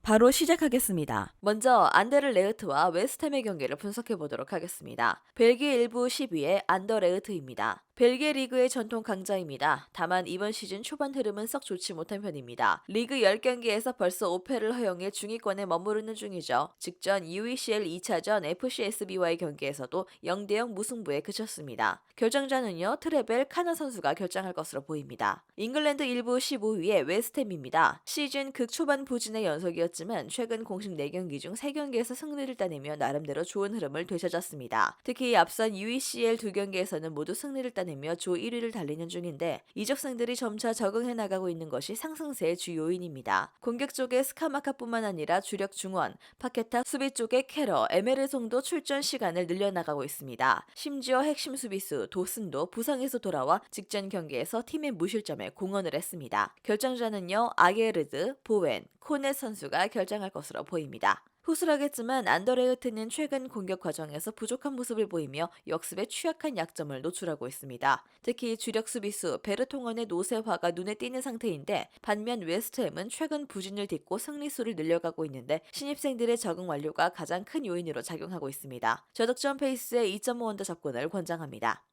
바로 시작하겠습니다. 먼저 안데르레흐트와 웨스트햄의 경기를 분석해 보도록 하겠습니다. 벨기에 1부 10위의 안더레흐트입니다. 벨기에 리그의 전통 강자입니다. 다만 이번 시즌 초반 흐름은 썩 좋지 못한 편입니다. 리그 10경기에서 벌써 5패를 허용해 중위권에 머무르는 중이죠. 직전 UECL 2차전 FCSB와의 경기에서도 0대0 무승부에 그쳤습니다. 결정자는요, 트레벨 카나 선수가 결정할 것으로 보입니다. 잉글랜드 1부 15위의 웨스트햄입니다. 시즌 극초반 부진의 연속이었지만 최근 공식 4경기 중 3경기에서 승리를 따내며 나름대로 좋은 흐름을 되찾았습니다. 특히 앞선 UECL 2경기에서는 모두 승리를 따내며 조 1위를 달리는 중인데 이적생들이 점차 적응해 나가고 있는 것이 상승세의 주요인입니다. 공격 쪽에 스카마카뿐만 아니라 주력 중원, 파케타, 수비 쪽에 캐러, 에메르송도 출전 시간을 늘려나가고 있습니다. 심지어 핵심 수비수 도슨도 부상에서 돌아와 직전 경기에서 팀의 무실점에 공헌을 했습니다. 결정자는요, 아게르드, 보웬, 코넷 선수가 결정할 것으로 보입니다. 후술하겠지만 안더레흐트는 최근 공격 과정에서 부족한 모습을 보이며 역습에 취약한 약점을 노출하고 있습니다. 특히 주력 수비수 베르통원의 노쇠화가 눈에 띄는 상태인데 반면 웨스트햄은 최근 부진을 딛고 승리수를 늘려가고 있는데 신입생들의 적응 완료가 가장 큰 요인으로 작용하고 있습니다. 저득점 페이스의 2.5언더 접근을 권장합니다.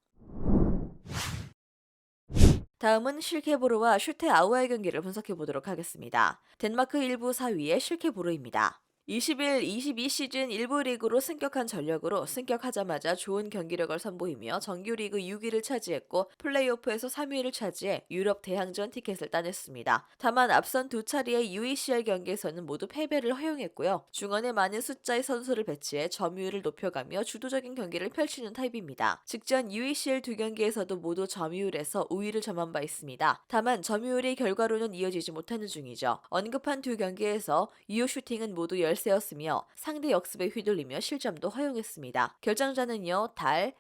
다음은 실케보르와 슈테 아우아의 경기를 분석해 보도록 하겠습니다. 덴마크 1부 4위의 실케보르입니다. 21-22 시즌 1부 리그로 승격한 전력으로 승격하자마자 좋은 경기력을 선보이며 정규리그 6위를 차지했고 플레이오프에서 3위를 차지해 유럽 대항전 티켓을 따냈습니다. 다만 앞선 두 차례의 UECL 경기에서는 모두 패배를 허용했고요. 중원에 많은 숫자의 선수를 배치해 점유율을 높여가며 주도적인 경기를 펼치는 타입입니다. 직전 UECL 두 경기에서도 모두 점유율에서 우위를 점한 바 있습니다. 다만 점유율이 결과로는 이어지지 못하는 중이죠. 언급한 두 경기에서 유효 슈팅은 모두 10세였으며 상대 역습에 휘둘리며 실점도 허용했습니다. 결정자는요,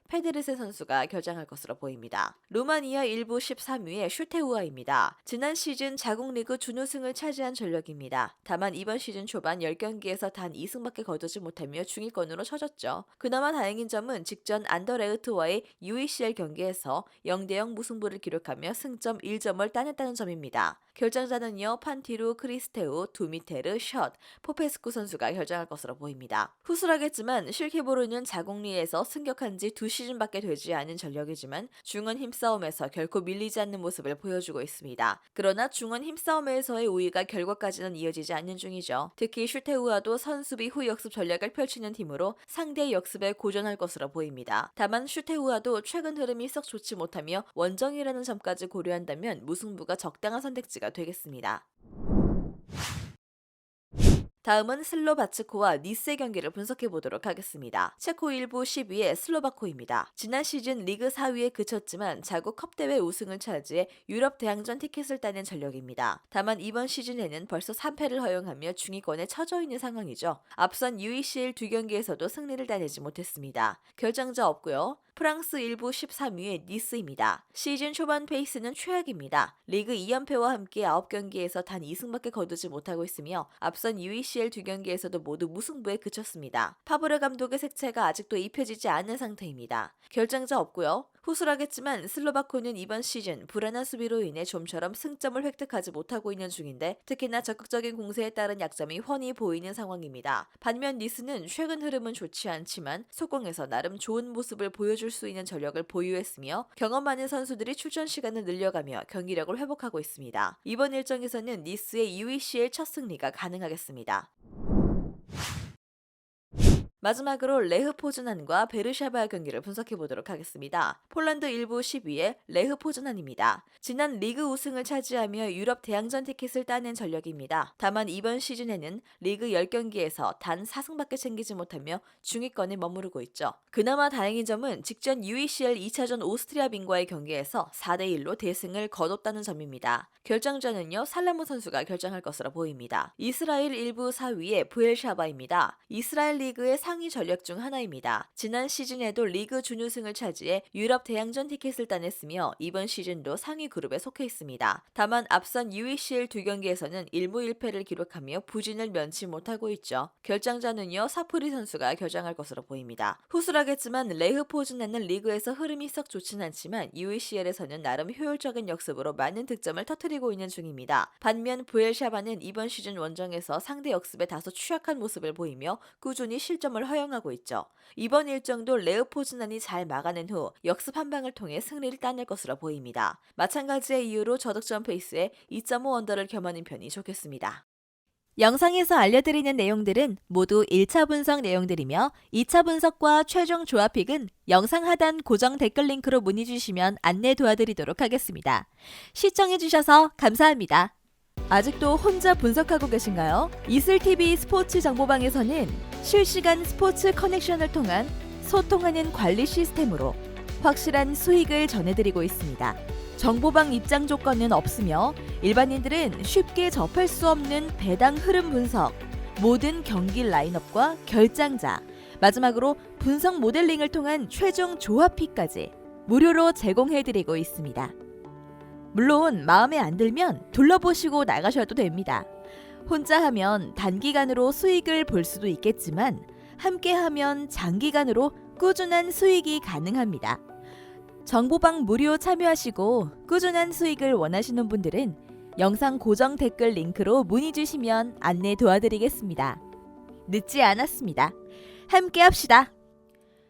페데르세 선수가 결정할 것으로 보입니다. 루마니아 1부 13위의 슈테우아입니다. 지난 시즌 자국 리그 준우승을 차지한 전력입니다. 다만 이번 시즌 초반 10경기에서 단 2승밖에 거두지 못하며 중위권으로 처졌죠. 그나마 다행인 점은 직전 안더레흐트와의 UECL 경기에서 0대0 무승부를 기록하며 승점 1점을 따냈다는 점입니다. 결정자는요, 판티루, 크리스테우, 두미테르, 셔트, 포페스쿠 선수가 결정할 것으로 보입니다. 후술하겠지만 실케보르는 자국리에서 승격한 지 2시즌밖에 되지 않은 전력이지만 중원 힘싸움에서 결코 밀리지 않는 모습을 보여주고 있습니다. 그러나 중원 힘싸움에서의 우위가 결과까지는 이어지지 않는 중이죠. 특히 슈테우아도 선수비 후 역습 전략을 펼치는 팀으로 상대의 역습에 고전할 것으로 보입니다. 다만 슈테우아도 최근 흐름이 썩 좋지 못하며 원정이라는 점까지 고려한다면 무승부가 적당한 선택지가 되겠습니다. 다음은 슬로바츠코와 니스의 경기를 분석해 보도록 하겠습니다. 체코 1부 10위의 슬로바코입니다. 지난 시즌 리그 4위에 그쳤지만 자국 컵대회 우승을 차지해 유럽 대항전 티켓을 따낸 전력입니다. 다만 이번 시즌에는 벌써 3패를 허용하며 중위권에 처져 있는 상황이죠. 앞선 UECL 두 경기에서도 승리를 따내지 못했습니다. 결정자 없고요. 프랑스 1부 13위의 니스입니다. 시즌 초반 페이스는 최악입니다. 리그 2연패와 함께 9경기에서 단 2승밖에 거두지 못하고 있으며 앞선 UECL 두 경기에서도 모두 무승부에 그쳤습니다. 파브르 감독의 색채가 아직도 입혀지지 않은 상태입니다. 결정자 없고요. 후술하겠지만 슬로바코는 이번 시즌 불안한 수비로 인해 좀처럼 승점을 획득하지 못하고 있는 중인데 특히나 적극적인 공세에 따른 약점이 훤히 보이는 상황입니다. 반면 니스는 최근 흐름은 좋지 않지만 속공에서 나름 좋은 모습을 보여줄 수 있는 전력을 보유했으며 경험 많은 선수들이 출전 시간을 늘려가며 경기력을 회복하고 있습니다. 이번 일정에서는 니스의 UECL 첫 승리가 가능하겠습니다. 마지막으로 레흐 포즈난과 베르샤바 경기를 분석해 보도록 하겠습니다. 폴란드 1부 10위의 레흐 포즈난입니다. 지난 리그 우승을 차지하며 유럽 대항전 티켓을 따낸 전력입니다. 다만 이번 시즌에는 리그 10경기에서 단 4승밖에 챙기지 못하며 중위권에 머무르고 있죠. 그나마 다행인 점은 직전 UECL 2차전 오스트리아 빈과의 경기에서 4대1로 대승을 거뒀다는 점입니다. 결정자는요, 살라무 선수가 결정할 것으로 보입니다. 이스라엘 1부 4위의 부엘샤바입니다. 이스라엘 리그의 상위 전력 중 하나입니다. 지난 시즌에도 리그 준우승을 차지해 유럽 대항전 티켓을 따냈으며 이번 시즌도 상위 그룹에 속해 있습니다. 다만 앞선 UECL 두 경기에서는 1무 1패를 기록하며 부진을 면치 못하고 있죠. 결장자는요, 사프리 선수가 겨장할 것으로 보입니다. 후술하겠지만 레흐 포즈나는 리그에서 흐름이 썩 좋진 않지만 UECL에서는 나름 효율적인 역습으로 많은 득점을 터뜨리고 있는 중입니다. 반면 부엘샤바는 이번 시즌 원정에서 상대 역습에 다소 취약한 모습을 보이며 꾸준히 실점을 허용하고 있죠. 이번 일정도 레흐 포즈난이 잘 막아낸 후 역습 한 방을 통해 승리를 따낼 것으로 보입니다. 마찬가지의 이유로 저득점 페이스에 2.5 언더를 겸하는 편이 좋겠습니다. 영상에서 알려드리는 내용들은 모두 1차 분석 내용들이며 2차 분석과 최종 조합픽은 영상 하단 고정 댓글 링크로 문의 주시면 안내 도와드리도록 하겠습니다. 시청해주셔서 감사합니다. 아직도 혼자 분석하고 계신가요? 이슬TV 스포츠 정보방에서는 실시간 스포츠 커넥션을 통한 소통하는 관리 시스템으로 확실한 수익을 전해드리고 있습니다. 정보방 입장 조건은 없으며 일반인들은 쉽게 접할 수 없는 배당 흐름 분석, 모든 경기 라인업과 결장자, 마지막으로 분석 모델링을 통한 최종 조합픽까지 무료로 제공해드리고 있습니다. 물론 마음에 안 들면 둘러보시고 나가셔도 됩니다. 혼자 하면 단기간으로 수익을 볼 수도 있겠지만 함께 하면 장기간으로 꾸준한 수익이 가능합니다. 정보방 무료 참여하시고 꾸준한 수익을 원하시는 분들은 영상 고정 댓글 링크로 문의 주시면 안내 도와드리겠습니다. 늦지 않았습니다. 함께 합시다.